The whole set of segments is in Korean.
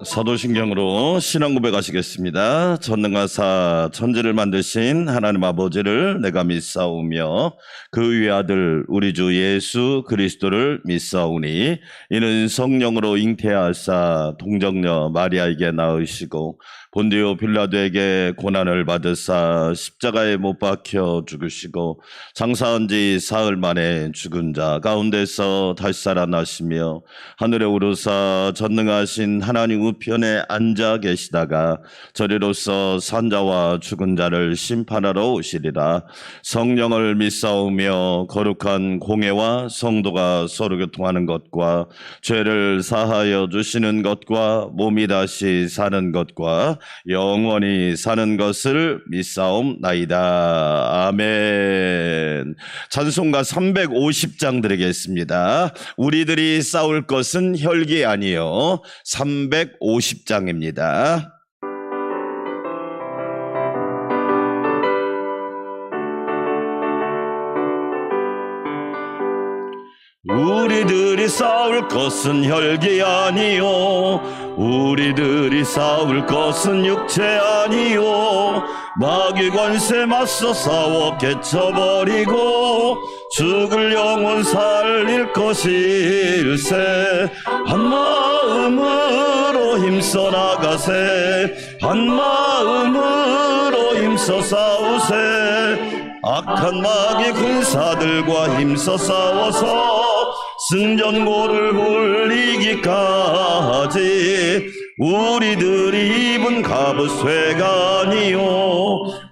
사도신경으로 신앙 고백하시겠습니다. 전능하사 천지를 만드신 하나님 아버지를 내가 믿사오며 그 위의 아들 우리 주 예수 그리스도를 믿사오니 이는 성령으로 잉태하사 동정녀 마리아에게 낳으시고 본디오 빌라도에게 고난을 받으사 십자가에 못 박혀 죽으시고 장사한 지 사흘 만에 죽은 자 가운데서 다시 살아나시며 하늘에 오르사 전능하신 하나님 우편에 앉아 계시다가 저리로서 산자와 죽은 자를 심판하러 오시리라. 성령을 믿사오며 거룩한 공회와 성도가 서로 교통하는 것과 죄를 사하여 주시는 것과 몸이 다시 사는 것과 영원히 사는 것을 믿사옵나이다. 아멘. 찬송가 350장 드리겠습니다. 우리들이 싸울 것은 혈기 아니요 350장입니다. 우리들이 싸울 것은 혈기 아니요 우리들이 싸울 것은 육체 아니요 마귀 권세 맞서 싸워 깨쳐버리고 죽을 영혼 살릴 것일세. 한마음으로 힘써 나가세. 한마음으로 힘써 싸우세. 악한 마귀 군사들과 힘써 싸워서 승전고를 울리기까지 우리들이 입은 갑은 쇠가 아니요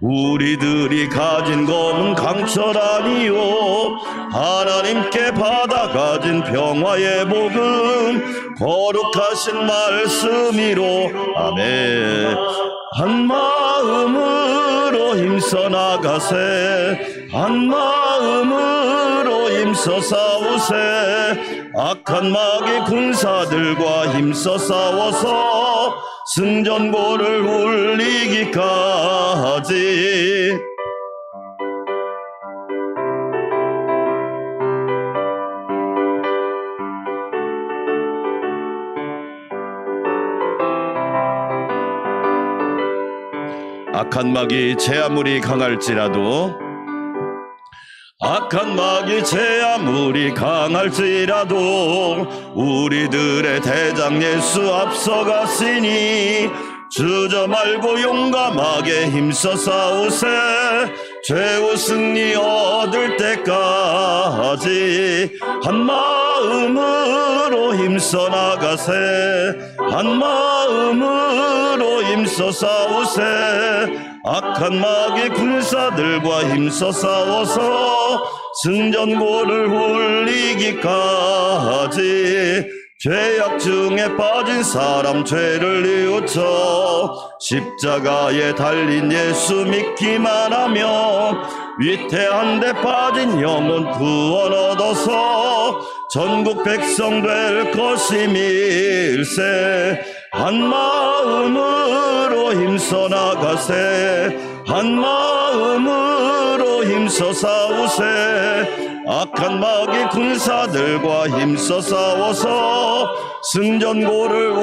우리들이 가진 검은 강철 아니요 하나님께 받아 가진 평화의 복음 거룩하신 말씀이로. 아멘. 한마음으로 힘써 나가세. 한마음으로 힘써 싸우세. 악한 마귀 군사들과 힘써 싸워서 승전고를 울리기까지. 악한 마귀 제 아무리 강할지라도 악한 마귀 제 아무리 강할지라도 우리들의 대장 예수 앞서갔으니 주저 말고 용감하게 힘써 싸우세. 최후 승리 얻을 때까지 한마음으로 힘써 나가세. 한마음으로 힘써 싸우세. 악한 마귀 군사들과 힘써 싸워서 승전고를 울리기까지 죄악 중에 빠진 사람 죄를 뉘우쳐 십자가에 달린 예수 믿기만 하면 위태한 데 빠진 영혼 구원 얻어서 전국 백성 될 것임일세. 한마음으로 힘써 나가세. 한마음으로 힘써 싸우세. 악한 마귀 군사들과 힘써 싸워서 승전고를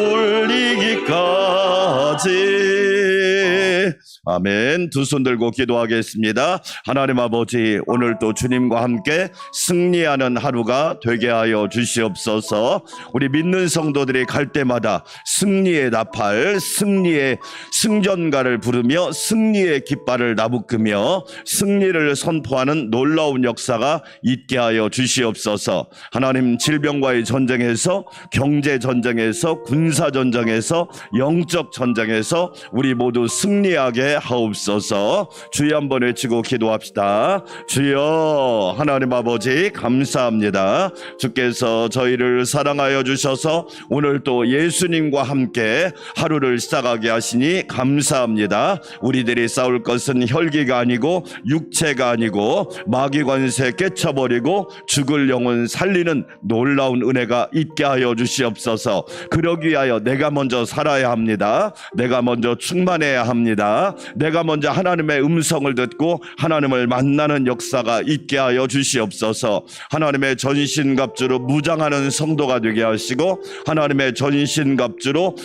울리기까지. 아멘. 두 손 들고 기도하겠습니다. 하나님 아버지, 오늘도 주님과 함께 승리하는 하루가 되게 하여 주시옵소서. 우리 믿는 성도들이 갈 때마다 승리의 나팔, 승리의 승전가를 부르며 승리의 깃발을 나부끄며 승리를 선포하는 놀라운 역사가 있게 하여 주시옵소서. 하나님, 질병과의 전쟁에서, 경제 전쟁에서, 군사 전쟁에서, 영적 전쟁에서 우리 모두 승리하게 하옵소서. 주여 한번 외치고 기도합시다. 주여, 하나님 아버지 감사합니다. 주께서 저희를 사랑하여 주셔서 오늘 또 예수님과 함께 하루를 시작하게 하시니 감사합니다. 우리들이 싸울 것은 혈기가 아니고 육체가 아니고 마귀 권세 깨쳐버리고 죽을 영혼 살리는 놀라운 은혜가 있게 하여 주시옵소서. 그러기 위하여 내가 먼저 살아야 합니다. 내가 먼저 충만해야 합니다. 내가 먼저 하나님의 음성을 듣고 하나님을 만나는 역사가 있게 하여 주시옵소서. 하나님의 전신갑주로 무장하는 성도가 되게 하시고 하나님의 전신갑주로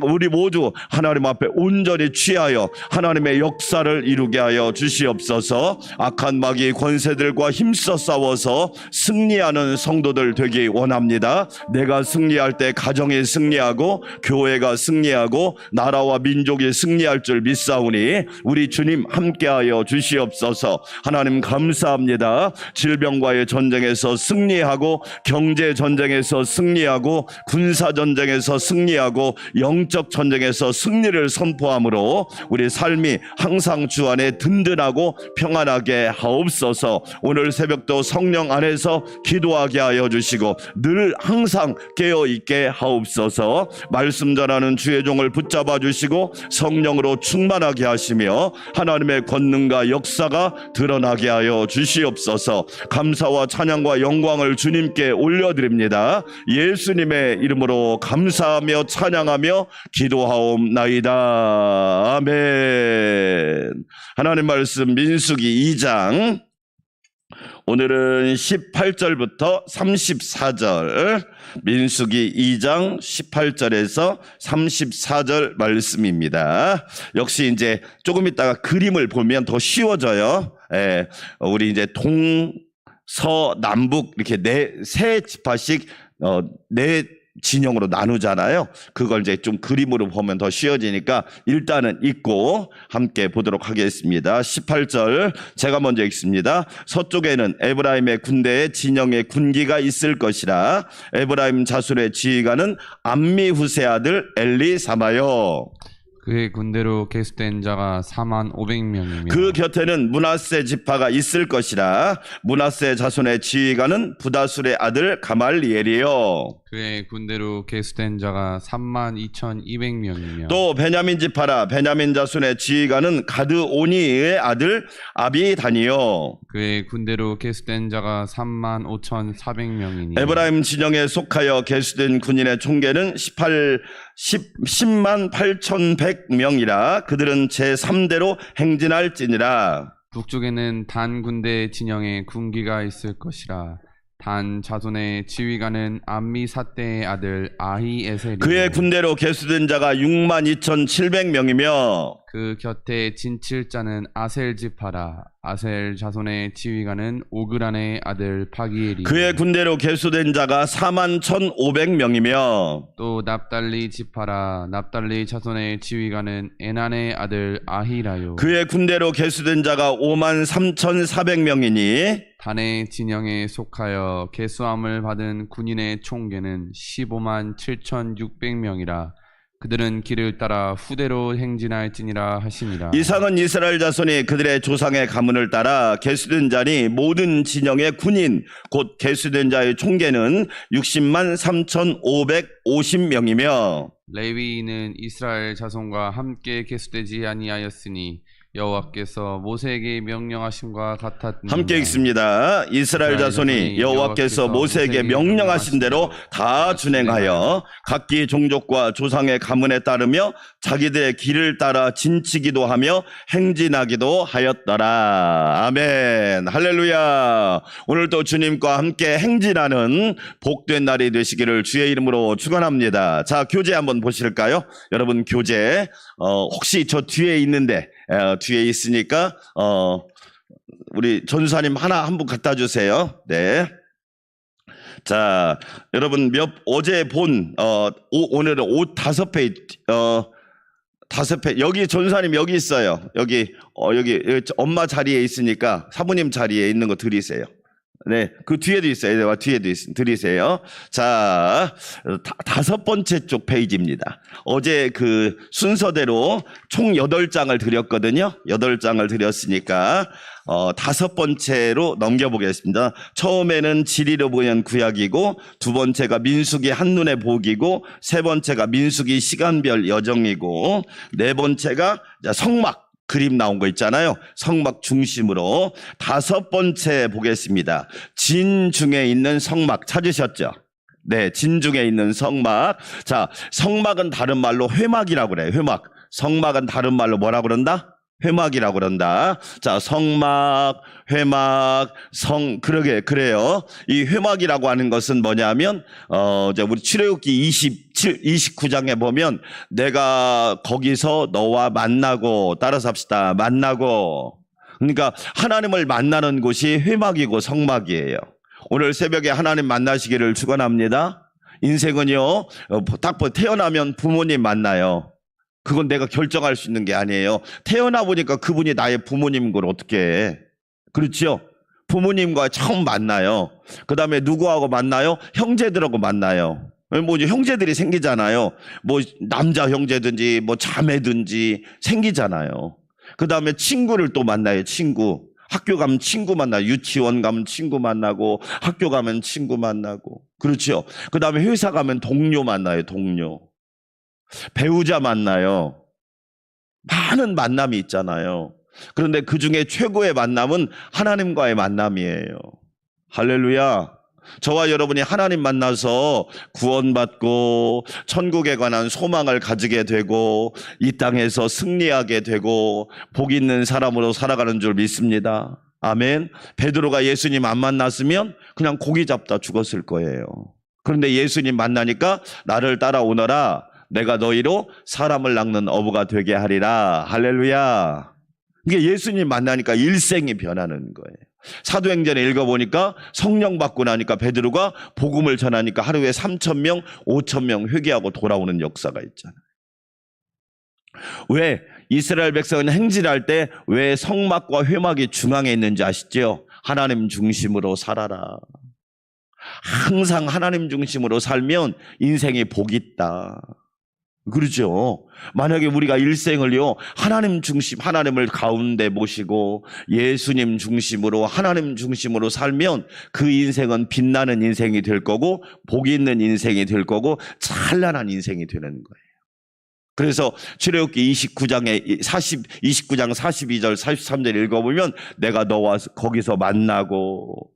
우리 모두 하나님 앞에 온전히 취하여 하나님의 역사를 이루게 하여 주시옵소서. 악한 마귀 권세들과 힘써 싸워서 승리하는 성도들 되기 원합니다. 내가 승리할 때 가정이 승리하고 교회가 승리하고 나라와 민족이 승리할 줄 믿사오니 우리 주님 함께하여 주시옵소서. 하나님 감사합니다. 질병과의 전쟁에서 승리하고 경제 전쟁에서 승리하고 군사 전쟁에서 승리하고 영적 전쟁에서 승리를 선포함으로 우리 삶이 항상 주 안에 든든하고 평안하게 하옵소서. 오늘 새벽도 성령 안에서 기도하게 하여 주시고 늘 항상 깨어있게 하옵소서. 말씀 전하는 주의 종을 붙잡아 주시고 성령으로 충만하게 하시며 하나님의 권능과 역사가 드러나게 하여 주시옵소서. 감사와 찬양과 영광을 주님께 올려드립니다. 예수님의 이름으로 감사하며 찬양하며 기도하옵나이다. 아멘. 하나님 말씀 민수기 2장 오늘은 18절부터 34절, 민수기 2장 18절에서 34절 말씀입니다. 역시 이제 조금 있다가 그림을 보면 더 쉬워져요. 우리 이제 동서 남북 이렇게 세 지파씩 네 진영으로 나누잖아요. 그걸 이제 좀 그림으로 보면 더 쉬워지니까 일단은 읽고 함께 보도록 하겠습니다. 18절 제가 먼저 읽습니다. 서쪽에는 에브라임의 군대의 진영의 군기가 있을 것이라. 에브라임 자손의 지휘관은 암미후세 아들 엘리사마요. 그의 군대로 계수된 자가 4만 500명이며 그 곁에는 므낫세 지파가 있을 것이라. 므낫세 자손의 지휘관은 부다술의 아들 가말리엘이요. 그의 군대로 계수된 자가 3만 2,200명이며 또 베냐민 지파라. 베냐민 자손의 지휘관은 가드오니의 아들 아비단이요. 그의 군대로 계수된 자가 3만 5,400명이니 에브라임 진영에 속하여 계수된 군인의 총계는 10만 8,100명이라. 그들은 제3대로 행진할지니라. 북쪽에는 단 군대 진영에 군기가 있을 것이라. 단 자손의 지휘관은 암미사대의 아들 아히에셀이요. 그의 군대로 계수된 자가 62,700명이며 그 곁에 진칠자는 아셀 지파라. 아셀 자손의 지휘관은 오그란의 아들 파기엘이요. 그의 군대로 계수된 자가 41,500명이며 또 납달리 지파라. 납달리 자손의 지휘관은 에난의 아들 아히라요. 그의 군대로 계수된 자가 53,400명이니 단의 진영에 속하여 계수함을 받은 군인의 총계는 15만 7,600명이라. 그들은 길을 따라 후대로 행진할지니라 하시니라. 이상은 이스라엘 자손이 그들의 조상의 가문을 따라 계수된 자니 모든 진영의 군인 곧 계수된 자의 총계는 60만 3,550명이며 레위인은 이스라엘 자손과 함께 계수되지 아니하였으니 여호와께서 모세에게 명령하심과 같았느니라. 함께 읽습니다. 이스라엘 자손이 여호와께서 모세에게 명령하신 대로 다 준행하여 각기 종족과 조상의 가문에 따르며 자기들의 길을 따라 진치기도 하며 행진하기도 하였더라. 아멘. 할렐루야. 오늘도 주님과 함께 행진하는 복된 날이 되시기를 주의 이름으로 축원합니다. 자, 교재 한번 보실까요? 여러분 교재 혹시 저 뒤에 있는데 뒤에 있으니까 우리 전사님 한 분 갖다 주세요. 네. 자, 여러분 어제 본 오늘은 옷 5페이지 5페이지 여기 전사님 여기 있어요. 여기 엄마 자리에 있으니까 사모님 자리에 있는 거 드리세요. 네, 그 뒤에도 있어요. 네, 뒤에도 드리세요. 자, 5번째 쪽 페이지입니다. 어제 그 순서대로 총 8장을 드렸거든요. 8장을 드렸으니까 5번째로 넘겨보겠습니다. 처음에는 지리로 보면 구약이고, 두 번째가 민수기 한눈에 보기고, 세 번째가 민수기 시간별 여정이고, 네 번째가 성막 그림 나온 거 있잖아요. 성막 중심으로 5번째 보겠습니다. 진중에 있는 성막 찾으셨죠? 네, 진중에 있는 성막. 자, 성막은 다른 말로 회막이라고 그래요. 회막. 성막은 다른 말로 뭐라 그런다? 회막이라고 그런다. 자, 성막, 회막, 그래요. 이 회막이라고 하는 것은 뭐냐면, 이제 우리 출애굽기 29장에 보면 내가 거기서 너와 만나고, 따라서 합시다. 만나고. 그러니까 하나님을 만나는 곳이 회막이고 성막이에요. 오늘 새벽에 하나님 만나시기를 축원합니다. 인생은요, 딱 태어나면 부모님 만나요. 그건 내가 결정할 수 있는 게 아니에요. 태어나 보니까 그분이 나의 부모님인 걸 어떻게 해. 그렇죠? 부모님과 처음 만나요. 그 다음에 누구하고 만나요? 형제들하고 만나요. 뭐 이제 형제들이 생기잖아요. 뭐 남자 형제든지 뭐 자매든지 생기잖아요. 그 다음에 친구를 또 만나요. 친구. 학교 가면 친구 만나요. 유치원 가면 친구 만나고, 학교 가면 친구 만나고. 그렇죠? 그 다음에 회사 가면 동료 만나요. 동료. 배우자 만나요. 많은 만남이 있잖아요. 그런데 그 중에 최고의 만남은 하나님과의 만남이에요. 할렐루야. 저와 여러분이 하나님 만나서 구원받고 천국에 관한 소망을 가지게 되고 이 땅에서 승리하게 되고 복 있는 사람으로 살아가는 줄 믿습니다. 아멘. 베드로가 예수님 안 만났으면 그냥 고기 잡다 죽었을 거예요. 그런데 예수님 만나니까 나를 따라오너라. 내가 너희로 사람을 낚는 어부가 되게 하리라. 할렐루야. 이게 예수님 만나니까 일생이 변하는 거예요. 사도행전에 읽어보니까 성령 받고 나니까 베드로가 복음을 전하니까 하루에 3,000명, 5,000명 회개하고 돌아오는 역사가 있잖아요. 왜 이스라엘 백성은 행진할 때 왜 성막과 회막이 중앙에 있는지 아시죠? 하나님 중심으로 살아라. 항상 하나님 중심으로 살면 인생에 복이 있다. 그렇죠. 만약에 우리가 일생을요, 하나님 중심, 하나님을 가운데 모시고 예수님 중심으로, 하나님 중심으로 살면 그 인생은 빛나는 인생이 될 거고, 복이 있는 인생이 될 거고, 찬란한 인생이 되는 거예요. 그래서 출애굽기 29장 42절, 43절 읽어보면 내가 너와 거기서 만나고,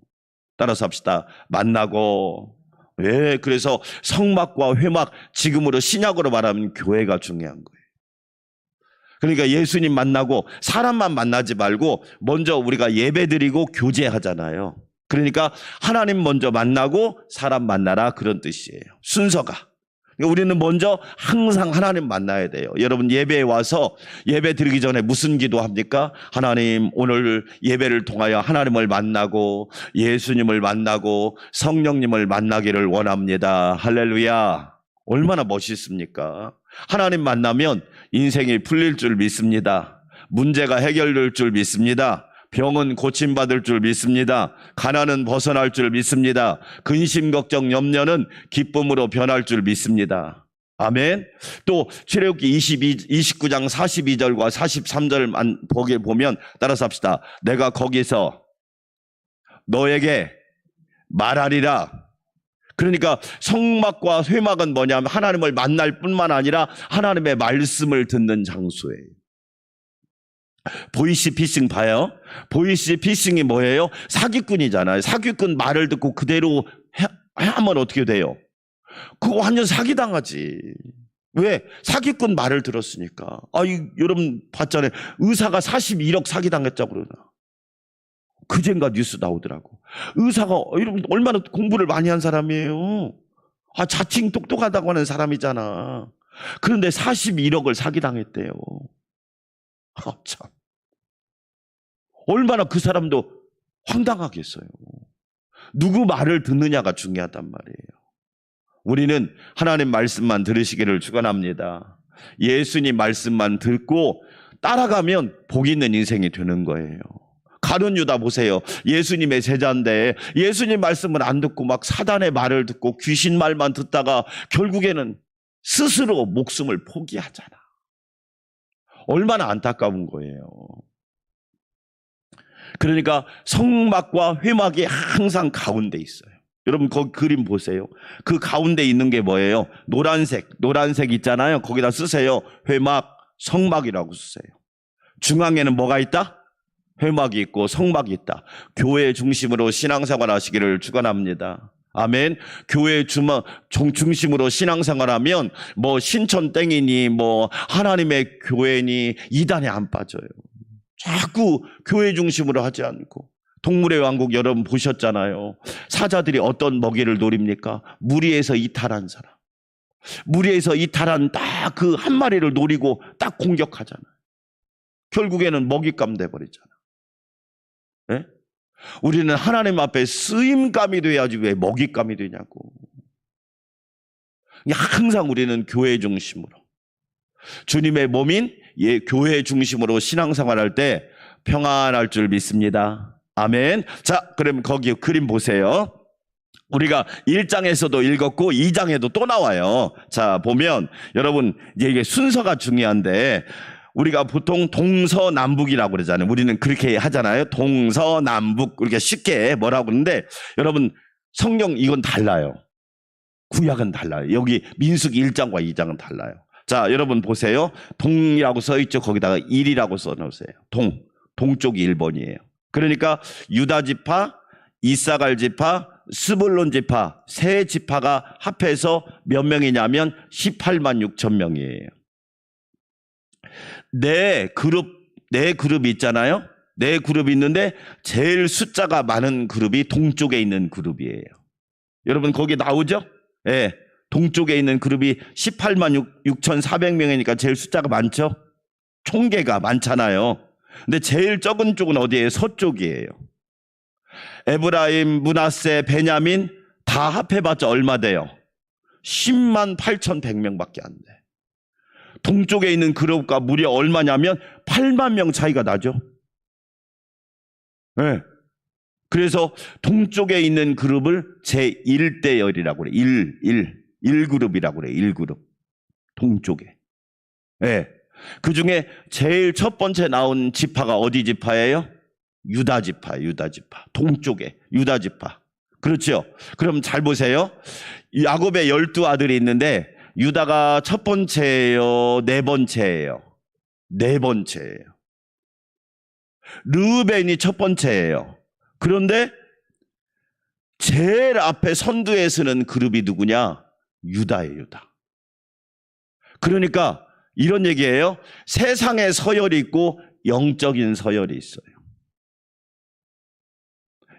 따라서 합시다. 만나고. 왜? 그래서 성막과 회막, 지금으로 신약으로 말하면 교회가 중요한 거예요. 그러니까 예수님 만나고 사람만 만나지 말고 먼저 우리가 예배드리고 교제하잖아요. 그러니까 하나님 먼저 만나고 사람 만나라, 그런 뜻이에요. 순서가. 우리는 먼저 항상 하나님 만나야 돼요. 여러분 예배에 와서 예배 드리기 전에 무슨 기도합니까? 하나님, 오늘 예배를 통하여 하나님을 만나고 예수님을 만나고 성령님을 만나기를 원합니다. 할렐루야. 얼마나 멋있습니까? 하나님 만나면 인생이 풀릴 줄 믿습니다. 문제가 해결될 줄 믿습니다. 병은 고침받을 줄 믿습니다. 가난은 벗어날 줄 믿습니다. 근심, 걱정, 염려는 기쁨으로 변할 줄 믿습니다. 아멘. 또 출애굽기 29장 42절과 43절만 보게 보면 따라서 합시다. 내가 거기서 너에게 말하리라. 그러니까 성막과 회막은 뭐냐면 하나님을 만날 뿐만 아니라 하나님의 말씀을 듣는 장소예요. 보이시피싱 봐요. 보이시피싱이 뭐예요? 사기꾼이잖아요. 사기꾼 말을 듣고 그대로 하면 어떻게 돼요? 그거 완전 사기당하지. 왜? 사기꾼 말을 들었으니까. 여러분 봤잖아요. 의사가 41억 사기당했다고 그러나. 그젠가 뉴스 나오더라고. 의사가 여러분 얼마나 공부를 많이 한 사람이에요. 자칭 똑똑하다고 하는 사람이잖아. 그런데 41억을 사기당했대요. 참. 얼마나 그 사람도 황당하겠어요. 누구 말을 듣느냐가 중요하단 말이에요. 우리는 하나님 말씀만 들으시기를 축원합니다. 예수님 말씀만 듣고 따라가면 복 있는 인생이 되는 거예요. 가룟 유다 보세요. 예수님의 제자인데 예수님 말씀을 안 듣고 막 사단의 말을 듣고 귀신 말만 듣다가 결국에는 스스로 목숨을 포기하잖아. 얼마나 안타까운 거예요. 그러니까 성막과 회막이 항상 가운데 있어요. 여러분 거기 그림 보세요. 그 가운데 있는 게 뭐예요? 노란색 있잖아요. 거기다 쓰세요. 회막, 성막이라고 쓰세요. 중앙에는 뭐가 있다? 회막이 있고 성막이 있다. 교회 중심으로 신앙생활 하시기를 축원합니다. 아멘. 교회 중심으로 신앙생활하면 뭐 신천 땡이니 뭐 하나님의 교회니 이단에 안 빠져요. 자꾸 교회 중심으로 하지 않고. 동물의 왕국 여러분 보셨잖아요. 사자들이 어떤 먹이를 노립니까? 무리에서 이탈한 사람. 무리에서 이탈한 딱 그 한 마리를 노리고 딱 공격하잖아요. 결국에는 먹잇감 돼버리잖아. 네? 우리는 하나님 앞에 쓰임감이 돼야지 왜 먹잇감이 되냐고. 항상 우리는 교회 중심으로, 주님의 몸인 교회 중심으로 신앙생활할 때 평안할 줄 믿습니다. 아멘. 자, 그럼 거기 그림 보세요. 우리가 1장에서도 읽었고 2장에도 또 나와요. 자, 보면 여러분 이게 순서가 중요한데, 우리가 보통 동서남북이라고 그러잖아요. 우리는 그렇게 하잖아요. 동서남북, 그렇게 쉽게 뭐라고 그러는데, 여러분 성경 이건 달라요. 구약은 달라요. 여기 민수기 1장과 2장은 달라요. 자, 여러분 보세요. 동이라고 써있죠. 거기다가 1이라고 써놓으세요. 동쪽이 1번이에요. 그러니까 유다 지파, 이사갈 지파, 스불론 지파 세 지파가 합해서 몇 명이냐면 18만 6천 명이에요. 네 그룹이 있잖아요. 네 그룹이 있는데 제일 숫자가 많은 그룹이 동쪽에 있는 그룹이에요. 여러분 거기 나오죠? 예. 동쪽에 있는 그룹이 18만 6,400명이니까 제일 숫자가 많죠? 총계가 많잖아요. 근데 제일 적은 쪽은 어디예요? 서쪽이에요. 에브라임, 므낫세, 베냐민 다 합해봤자 얼마 돼요? 10만 8,100명밖에 안 돼. 동쪽에 있는 그룹과 무려 얼마냐면 8만 명 차이가 나죠. 네. 그래서 동쪽에 있는 그룹을 제1대열이라고 그래. 1그룹이라고 그래. 1그룹. 동쪽에. 네. 그 중에 제일 첫 번째 나온 지파가 어디 지파예요? 유다 지파. 동쪽에 유다 지파. 그렇죠? 그럼 잘 보세요. 야곱의 12아들이 있는데 유다가 첫 번째예요, 네 번째예요? 네 번째예요. 르우벤이 첫 번째예요. 그런데 제일 앞에 선두에 서는 그룹이 누구냐? 유다예요, 유다. 그러니까 이런 얘기예요. 세상에 서열이 있고 영적인 서열이 있어요.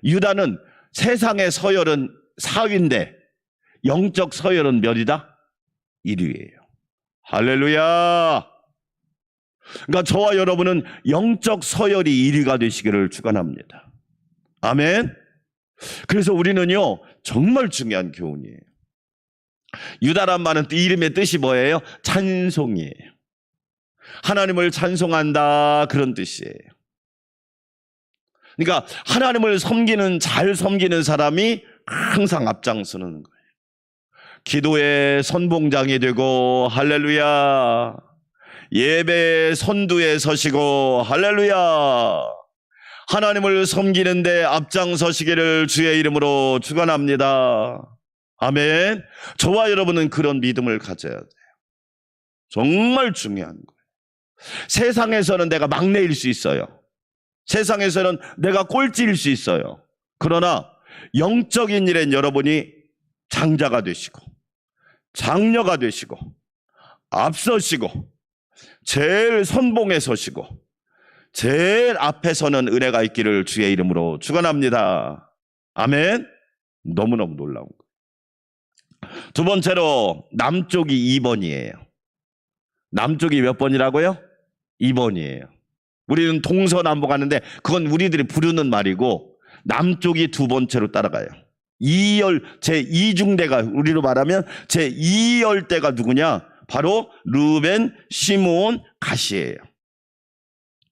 유다는 세상의 서열은 4위인데 영적 서열은 몇이다? 1위예요. 할렐루야. 그러니까 저와 여러분은 영적 서열이 1위가 되시기를 축원합니다. 아멘. 그래서 우리는요 정말 중요한 교훈이에요. 유다란 말은 이름의 뜻이 뭐예요? 찬송이에요. 하나님을 찬송한다, 그런 뜻이에요. 그러니까 하나님을 잘 섬기는 사람이 항상 앞장서는 거예요. 기도의 선봉장이 되고 할렐루야. 예배의 선두에 서시고 할렐루야. 하나님을 섬기는데 앞장서시기를 주의 이름으로 축원합니다. 아멘. 저와 여러분은 그런 믿음을 가져야 돼요. 정말 중요한 거예요. 세상에서는 내가 막내일 수 있어요. 세상에서는 내가 꼴찌일 수 있어요. 그러나 영적인 일엔 여러분이 장자가 되시고 장녀가 되시고 앞서시고 제일 선봉에 서시고 제일 앞에 서는 은혜가 있기를 주의 이름으로 축원합니다. 아멘. 너무너무 놀라운 거예요. 두 번째로 남쪽이 2번이에요. 남쪽이 몇 번이라고요? 2번이에요. 우리는 동서남북 하는데 그건 우리들이 부르는 말이고 남쪽이 두 번째로 따라가요. 제2중대가 우리로 말하면 제2열대가 누구냐? 바로 르우벤, 시므온, 갓이에요.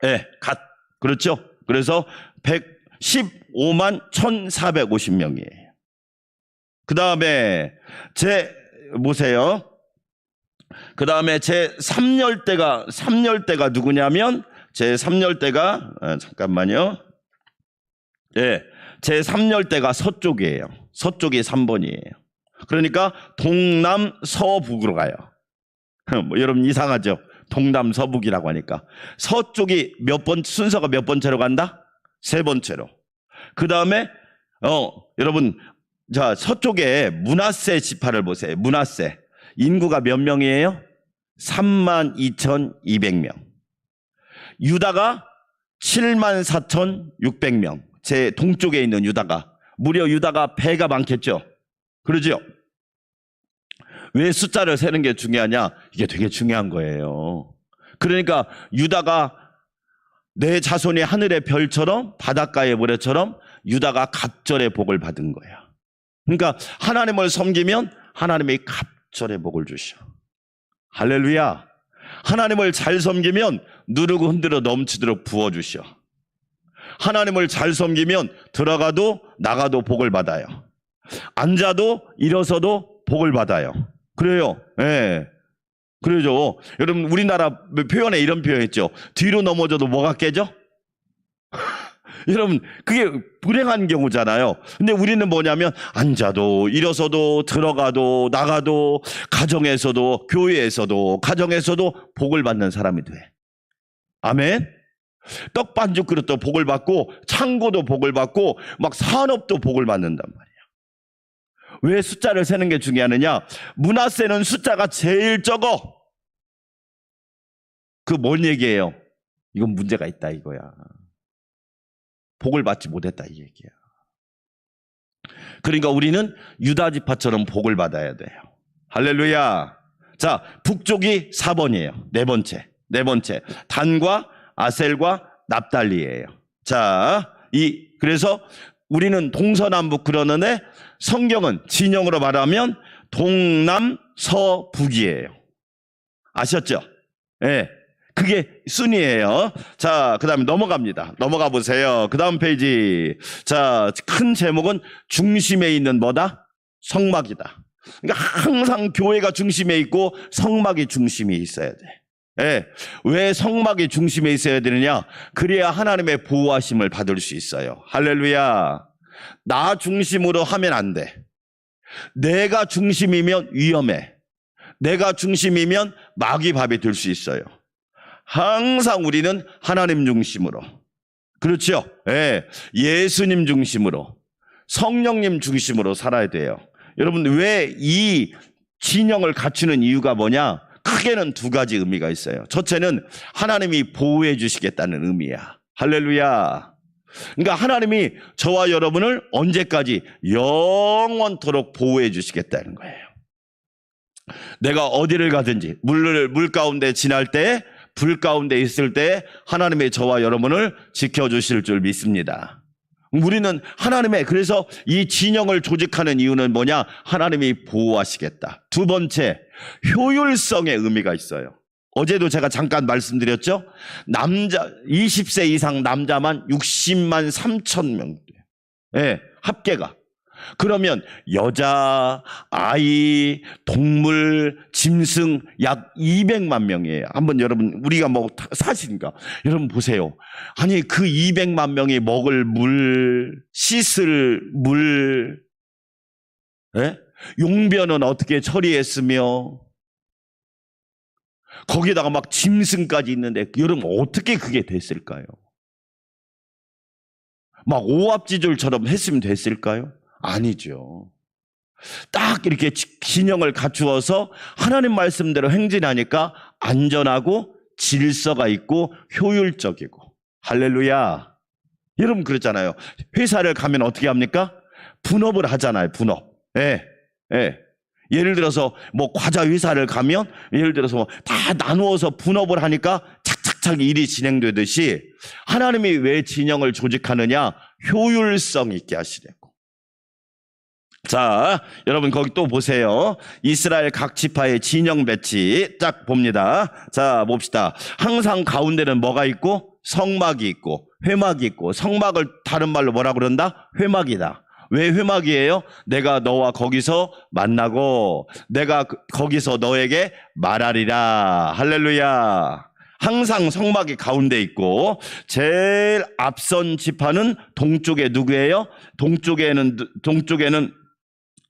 네, 갓. 그렇죠? 그래서 115만 1,450명이에요. 그 다음에 보세요. 그 다음에 제3열대가 누구냐면 제3열대가 잠깐만요. 예, 제3열대가 서쪽이에요. 서쪽이 3번이에요. 그러니까 동남 서북으로 가요. 뭐 여러분 이상하죠? 동남 서북이라고 하니까 서쪽이 순서가 몇 번째로 간다? 세 번째로. 그 다음에 여러분 자, 서쪽에 므낫세 지파를 보세요. 므낫세. 인구가 몇 명이에요? 32,200명. 유다가 74,600명. 제 동쪽에 있는 유다가. 무려 유다가 배가 많겠죠? 그러죠? 왜 숫자를 세는 게 중요하냐? 이게 되게 중요한 거예요. 그러니까 유다가 내 자손이 하늘의 별처럼 바닷가의 모래처럼 유다가 갑절의 복을 받은 거야. 그러니까 하나님을 섬기면 하나님이 갑절의 복을 주셔. 할렐루야. 하나님을 잘 섬기면 누르고 흔들어 넘치도록 부어주셔. 하나님을 잘 섬기면 들어가도 나가도 복을 받아요. 앉아도 일어서도 복을 받아요. 그래요. 예. 그러죠. 여러분, 우리나라 표현에 이런 표현 있죠. 뒤로 넘어져도 뭐가 깨져? 여러분, 그게 불행한 경우잖아요. 근데 우리는 뭐냐면 앉아도 일어서도 들어가도 나가도 가정에서도 교회에서도 가정에서도 복을 받는 사람이 돼. 아멘. 떡반죽 그릇도 복을 받고 창고도 복을 받고 막 산업도 복을 받는단 말이야. 왜 숫자를 세는 게 중요하느냐? 므낫세는 숫자가 제일 적어. 그 뭔 얘기예요? 이건 문제가 있다 이거야. 복을 받지 못했다 이 얘기야. 그러니까 우리는 유다 지파처럼 복을 받아야 돼요. 할렐루야. 자, 북쪽이 4번이에요. 네 번째. 단과 아셀과 납달리예요. 자, 그래서 우리는 동서남북 그러는데 성경은 진영으로 말하면 동남서북이에요. 아셨죠? 예. 네. 그게 순이에요. 자, 그 다음에 넘어가 보세요. 그 다음 페이지. 자, 큰 제목은 중심에 있는 뭐다? 성막이다. 그러니까 항상 교회가 중심에 있고 성막이 중심에 있어야 돼. 예. 왜 성막이 중심에 있어야 되느냐? 그래야 하나님의 보호하심을 받을 수 있어요. 할렐루야. 나 중심으로 하면 안 돼. 내가 중심이면 위험해. 내가 중심이면 마귀 밥이 될 수 있어요. 항상 우리는 하나님 중심으로. 그렇죠? 예. 예수님 중심으로. 성령님 중심으로 살아야 돼요. 여러분, 왜 이 진영을 갖추는 이유가 뭐냐? 크게는 두 가지 의미가 있어요. 첫째는 하나님이 보호해 주시겠다는 의미야. 할렐루야. 그러니까 하나님이 저와 여러분을 언제까지 영원토록 보호해 주시겠다는 거예요. 내가 어디를 가든지 물 가운데 지날 때, 불 가운데 있을 때 하나님의 저와 여러분을 지켜주실 줄 믿습니다. 우리는 그래서 이 진영을 조직하는 이유는 뭐냐? 하나님이 보호하시겠다. 두 번째, 효율성의 의미가 있어요. 어제도 제가 잠깐 말씀드렸죠? 20세 이상 남자만 60만 3천 명. 예, 합계가. 그러면 여자, 아이, 동물, 짐승 약 200만 명이에요. 한번 여러분, 우리가 뭐 사실인가? 여러분 보세요. 아니, 그 200만 명이 먹을 물, 씻을 물, 예? 용변은 어떻게 처리했으며, 거기다가 막 짐승까지 있는데, 여러분 어떻게 그게 됐을까요? 막 오합지졸처럼 했으면 됐을까요? 아니죠. 딱 이렇게 균형을 갖추어서 하나님 말씀대로 행진하니까 안전하고 질서가 있고 효율적이고. 할렐루야. 여러분 그렇잖아요. 회사를 가면 어떻게 합니까? 분업을 하잖아요. 분업. 예. 예를 들어서 뭐 과자 회사를 가면 예를 들어서 다 나누어서 분업을 하니까 착착착 일이 진행되듯이 하나님이 왜 진영을 조직하느냐? 효율성 있게 하시려고. 자, 여러분 거기 또 보세요. 이스라엘 각 지파의 진영 배치 딱 봅니다. 자, 봅시다. 항상 가운데는 뭐가 있고? 성막이 있고 회막이 있고. 성막을 다른 말로 뭐라 그런다? 회막이다. 왜 회막이에요? 내가 너와 거기서 만나고 내가 거기서 너에게 말하리라. 할렐루야. 항상 성막이 가운데 있고 제일 앞선 지파는 동쪽에 누구예요? 동쪽에는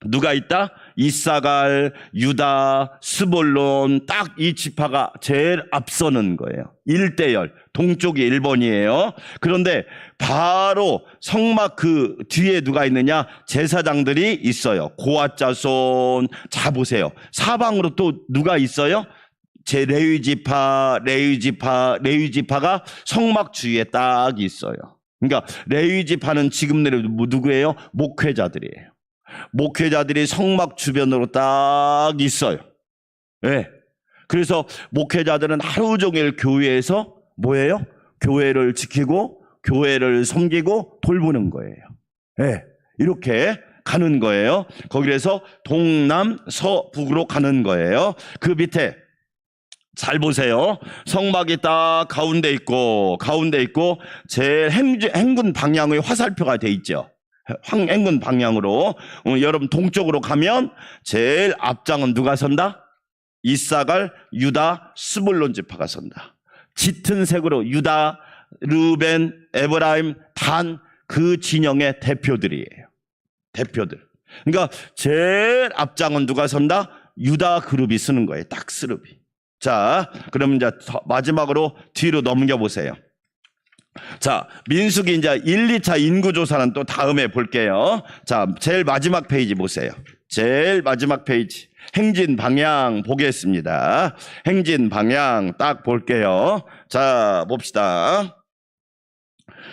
누가 있다? 이사갈, 유다, 스볼론, 딱 이 지파가 제일 앞서는 거예요. 1대0. 동쪽이 1번이에요. 그런데 바로 성막 그 뒤에 누가 있느냐? 제사장들이 있어요. 고앗 자손. 자, 보세요. 사방으로 또 누가 있어요? 제 레위 지파가 성막 주위에 딱 있어요. 그러니까 레위 지파는 지금 누구예요? 목회자들이에요. 목회자들이 성막 주변으로 딱 있어요. 네. 그래서 목회자들은 하루 종일 교회에서 뭐예요? 교회를 지키고 교회를 섬기고 돌보는 거예요. 네. 이렇게 가는 거예요. 거기에서 동남 서북으로 가는 거예요. 그 밑에 잘 보세요. 성막이 딱 가운데 있고 제일 행군 방향의 화살표가 돼 있죠. 행군 방향으로. 여러분 동쪽으로 가면 제일 앞장은 누가 선다? 이사갈, 유다, 스불론 지파가 선다. 짙은 색으로 유다, 르벤, 에브라임, 단 그 진영의 대표들이에요. 대표들. 그러니까 제일 앞장은 누가 선다? 유다 그룹이 쓰는 거예요. 딱 그룹이. 자, 그럼 이제 마지막으로 뒤로 넘겨보세요. 자, 민수기 이제 1, 2차 인구조사는 또 다음에 볼게요. 자, 제일 마지막 페이지 보세요. 제일 마지막 페이지. 행진 방향 보겠습니다. 행진 방향 딱 볼게요. 자, 봅시다.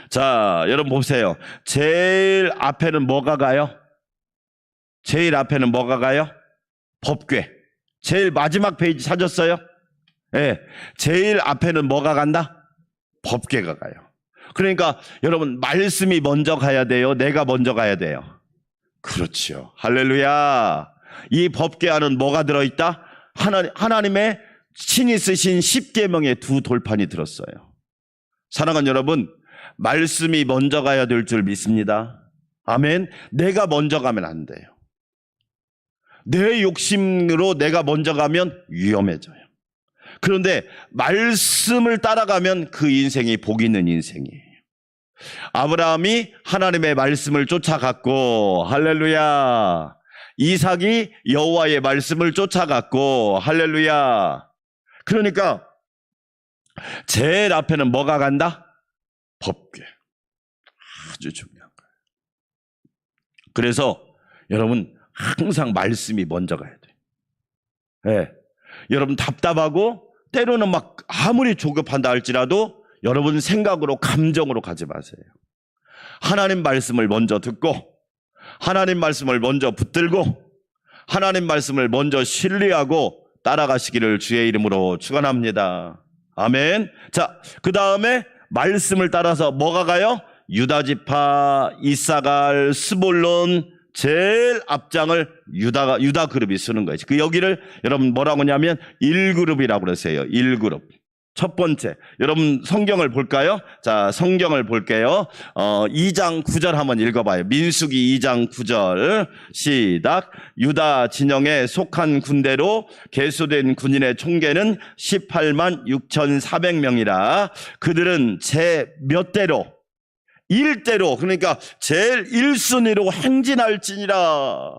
자, 여러분 보세요. 제일 앞에는 뭐가 가요? 제일 앞에는 뭐가 가요? 법궤. 제일 마지막 페이지 찾았어요? 네. 제일 앞에는 뭐가 간다? 법궤가 가요. 그러니까 여러분 말씀이 먼저 가야 돼요? 내가 먼저 가야 돼요? 그렇죠. 할렐루야. 이 법궤 안은 뭐가 들어있다? 하나님의 친히 쓰신 10계명의 두 돌판이 들었어요. 사랑하는 여러분, 말씀이 먼저 가야 될 줄 믿습니다. 아멘. 내가 먼저 가면 안 돼요. 내 욕심으로 내가 먼저 가면 위험해져요. 그런데 말씀을 따라가면 그 인생이 복 있는 인생이에요. 아브라함이 하나님의 말씀을 쫓아갔고 할렐루야. 이삭이 여호와의 말씀을 쫓아갔고 할렐루야. 그러니까 제일 앞에는 뭐가 간다? 법궤. 아주 중요한 거예요. 그래서 여러분 항상 말씀이 먼저 가야 돼요. 네. 여러분 답답하고 때로는 막 아무리 조급한다 할지라도 여러분 생각으로 감정으로 가지 마세요. 하나님 말씀을 먼저 듣고 하나님 말씀을 먼저 붙들고 하나님 말씀을 먼저 신뢰하고 따라가시기를 주의 이름으로 축원합니다. 아멘. 자, 그 다음에 말씀을 따라서 뭐가 가요? 유다 지파, 이사갈, 스볼론 제일 앞장을 유다 그룹이 쓰는 거예요. 그 여기를 여러분 뭐라고 하냐면 1그룹이라고 그러세요. 1그룹. 첫 번째, 여러분 성경을 볼까요? 자, 성경을 볼게요. 2장 9절 한번 읽어봐요. 민수기 2장 9절 시작. 유다 진영에 속한 군대로 계수된 군인의 총계는 18만 6,400명이라 그들은 제 몇 대로 1대로 그러니까 제일 1순위로 행진할지니라.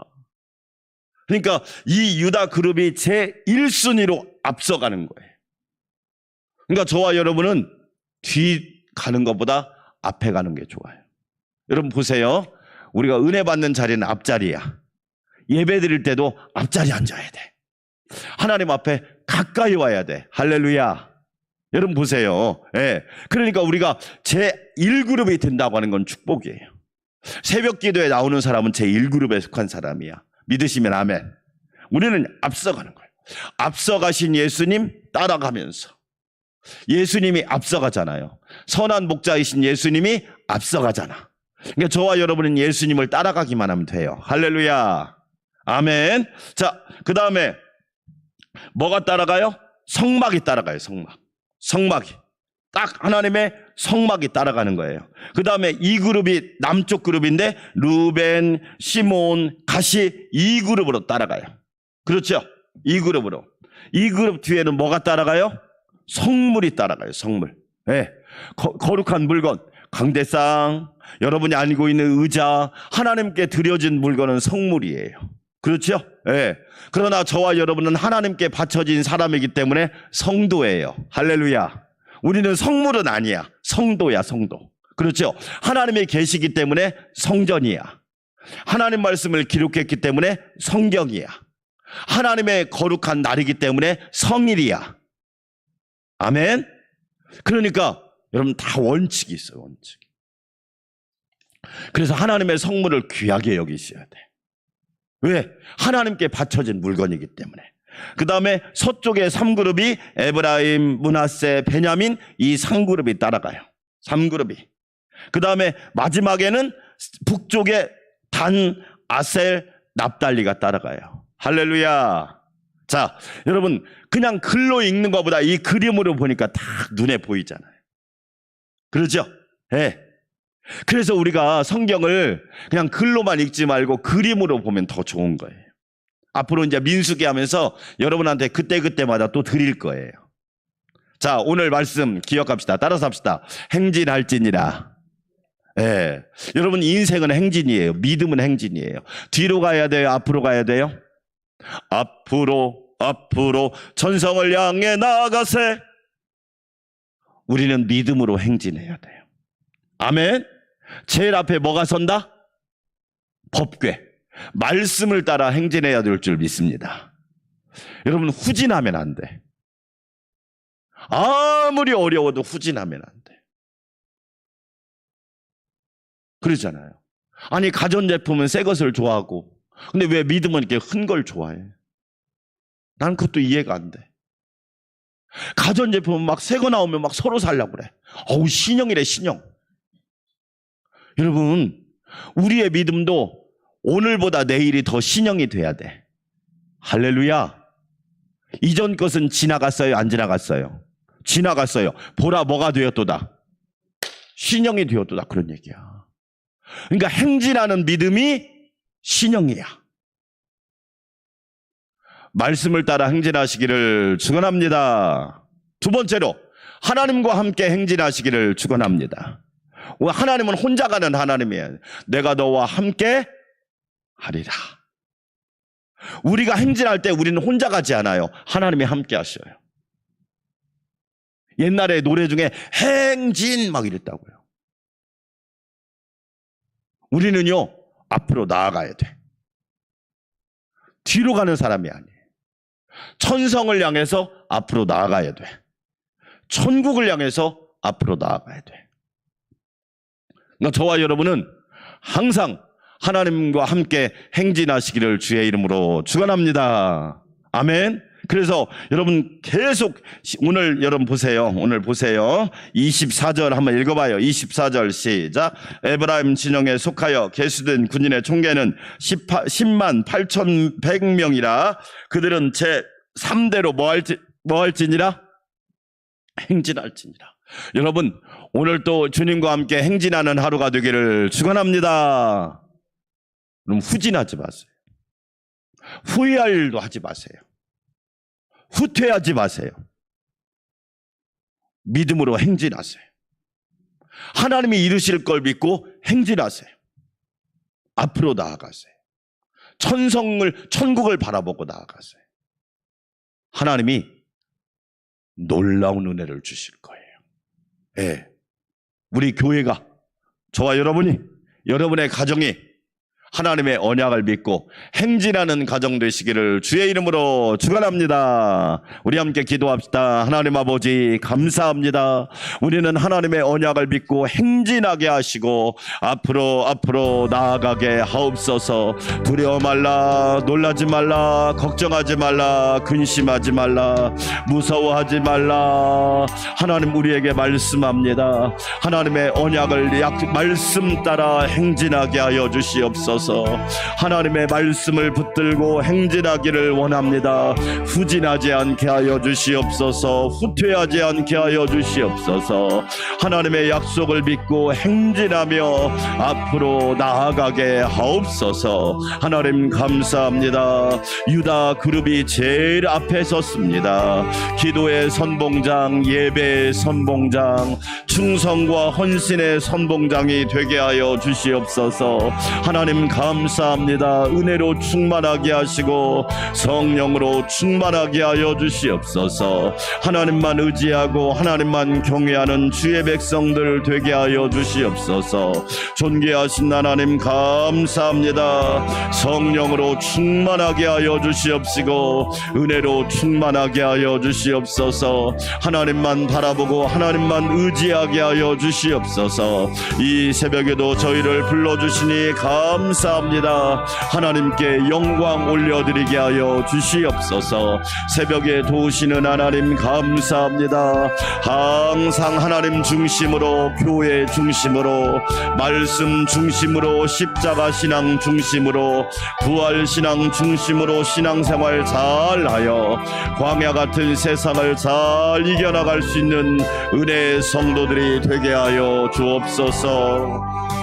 그러니까 이 유다 그룹이 제 1순위로 앞서가는 거예요. 그러니까 저와 여러분은 뒤 가는 것보다 앞에 가는 게 좋아요. 여러분 보세요. 우리가 은혜 받는 자리는 앞자리야. 예배 드릴 때도 앞자리에 앉아야 돼. 하나님 앞에 가까이 와야 돼. 할렐루야. 여러분 보세요. 예. 그러니까 우리가 제1그룹이 된다고 하는 건 축복이에요. 새벽 기도에 나오는 사람은 제1그룹에 속한 사람이야. 믿으시면 아멘. 우리는 앞서가는 거예요. 앞서가신 예수님 따라가면서. 예수님이 앞서가잖아요. 선한 목자이신 예수님이 앞서가잖아. 그러니까 저와 여러분은 예수님을 따라가기만 하면 돼요. 할렐루야. 아멘. 자, 그 다음에 뭐가 따라가요? 성막이 따라가요. 성막이. 딱 하나님의 성막이 따라가는 거예요. 그 다음에 이 그룹이 남쪽 그룹인데 루벤, 시몬, 가시 이 그룹으로 따라가요. 그렇죠? 이 그룹으로. 이 그룹 뒤에는 뭐가 따라가요? 성물이 따라가요. 성물. 네. 거룩한 물건, 강대상, 여러분이 알고 있는 의자, 하나님께 드려진 물건은 성물이에요. 그렇죠? 예. 그러나 저와 여러분은 하나님께 바쳐진 사람이기 때문에 성도예요. 할렐루야. 우리는 성물은 아니야. 성도야, 성도. 그렇죠? 하나님의 계시기 때문에 성전이야. 하나님 말씀을 기록했기 때문에 성경이야. 하나님의 거룩한 날이기 때문에 성일이야. 아멘. 그러니까 여러분 다 원칙이 있어요. 원칙. 그래서 하나님의 성물을 귀하게 여기셔야 돼. 왜? 하나님께 바쳐진 물건이기 때문에. 그 다음에 서쪽의 3그룹이 에브라임, 므낫세, 베냐민, 이 3그룹이 따라가요. 3그룹이. 그 다음에 마지막에는 북쪽의 단, 아셀, 납달리가 따라가요. 할렐루야. 자, 여러분 그냥 글로 읽는 것보다 이 그림으로 보니까 다 눈에 보이잖아요. 그렇죠? 네. 그래서 우리가 성경을 그냥 글로만 읽지 말고 그림으로 보면 더 좋은 거예요. 앞으로 이제 민수기 하면서 여러분한테 그때그때마다 또 드릴 거예요. 자, 오늘 말씀 기억합시다. 따라서 합시다. 행진할지니라. 예. 여러분 인생은 행진이에요. 믿음은 행진이에요. 뒤로 가야 돼요? 앞으로 가야 돼요? 앞으로 전성을 향해 나아가세. 우리는 믿음으로 행진해야 돼요. 아멘. 제일 앞에 뭐가 선다? 법궤. 말씀을 따라 행진해야 될 줄 믿습니다. 여러분 후진하면 안 돼. 아무리 어려워도 후진하면 안 돼. 그러잖아요. 아니 가전제품은 새 것을 좋아하고 근데 왜 믿음은 이렇게 흔 걸 좋아해? 난 그것도 이해가 안 돼. 가전제품은 막 새 거 나오면 막 서로 살려고 그래. 어우 신형이래 신형. 여러분 우리의 믿음도 오늘보다 내일이 더 신형이 돼야 돼. 할렐루야. 이전 것은 지나갔어요? 안 지나갔어요? 지나갔어요. 보라 뭐가 되었도다? 신형이 되었도다. 그런 얘기야. 그러니까 행진하는 믿음이 신형이야. 말씀을 따라 행진하시기를 축원합니다. 두 번째로 하나님과 함께 행진하시기를 축원합니다. 하나님은 혼자 가는 하나님이에요. 내가 너와 함께 하리라. 우리가 행진할 때 우리는 혼자 가지 않아요. 하나님이 함께 하셔요. 옛날에 노래 중에 행진 막 이랬다고요. 우리는요 앞으로 나아가야 돼. 뒤로 가는 사람이 아니에요. 천성을 향해서 앞으로 나아가야 돼. 천국을 향해서 앞으로 나아가야 돼. 저와 여러분은 항상 하나님과 함께 행진하시기를 주의 이름으로 축원합니다. 아멘. 그래서 여러분 계속 오늘 여러분 보세요. 오늘 보세요. 24절 한번 읽어봐요. 24절 시작. 에브라임 진영에 속하여 계수된 군인의 총계는 10만 8,100명이라 그들은 제 3대로 뭐 할지니라? 행진할지니라. 여러분 오늘 또 주님과 함께 행진하는 하루가 되기를 축원합니다. 그럼 후진하지 마세요. 후회할 일도 하지 마세요. 후퇴하지 마세요. 믿음으로 행진하세요. 하나님이 이루실 걸 믿고 행진하세요. 앞으로 나아가세요. 천국을 바라보고 나아가세요. 하나님이 놀라운 은혜를 주실 거예요. 예. 우리 교회가 저와 여러분이 여러분의 가정이 하나님의 언약을 믿고 행진하는 가정 되시기를 주의 이름으로 축원합니다. 우리 함께 기도합시다. 하나님 아버지 감사합니다. 우리는 하나님의 언약을 믿고 행진하게 하시고 앞으로 나아가게 하옵소서. 두려워 말라, 놀라지 말라, 걱정하지 말라, 근심하지 말라, 무서워하지 말라. 하나님 우리에게 말씀합니다. 하나님의 언약을 말씀 따라 행진하게 하여 주시옵소서. 주시옵소서. 하나님의 말씀을 붙들고 행진하기를 원합니다. 후진하지 않게 하여 주시옵소서. 후퇴하지 않게 하여 주시옵소서. 하나님의 약속을 믿고 행진하며 앞으로 나아가게 하옵소서. 하나님 감사합니다. 유다 그룹이 제일 앞에 섰습니다. 기도의 선봉장, 예배의 선봉장, 충성과 헌신의 선봉장이 되게 하여 주시옵소서. 하나님 감사합니다. 은혜로 충만하게 하시고 성령으로 충만하게 하여 주시옵소서. 하나님만 의지하고 하나님만 경외하는 주의 백성들 되게 하여 주시옵소서. 존귀하신 하나님 감사합니다. 성령으로 충만하게 하여 주시옵시고 은혜로 충만하게 하여 주시옵소서. 하나님만 바라보고 하나님만 의지하게 하여 주시옵소서. 이 새벽에도 저희를 불러주시니 감사합니다. 하나님께 영광 올려드리게 하여 주시옵소서. 새벽에 도우시는 하나님 감사합니다. 항상 하나님 중심으로, 교회 중심으로, 말씀 중심으로, 십자가 신앙 중심으로, 부활 신앙 중심으로 신앙생활 잘하여 광야 같은 세상을 잘 이겨나갈 수 있는 은혜의 성도들이 되게 하여 주옵소서.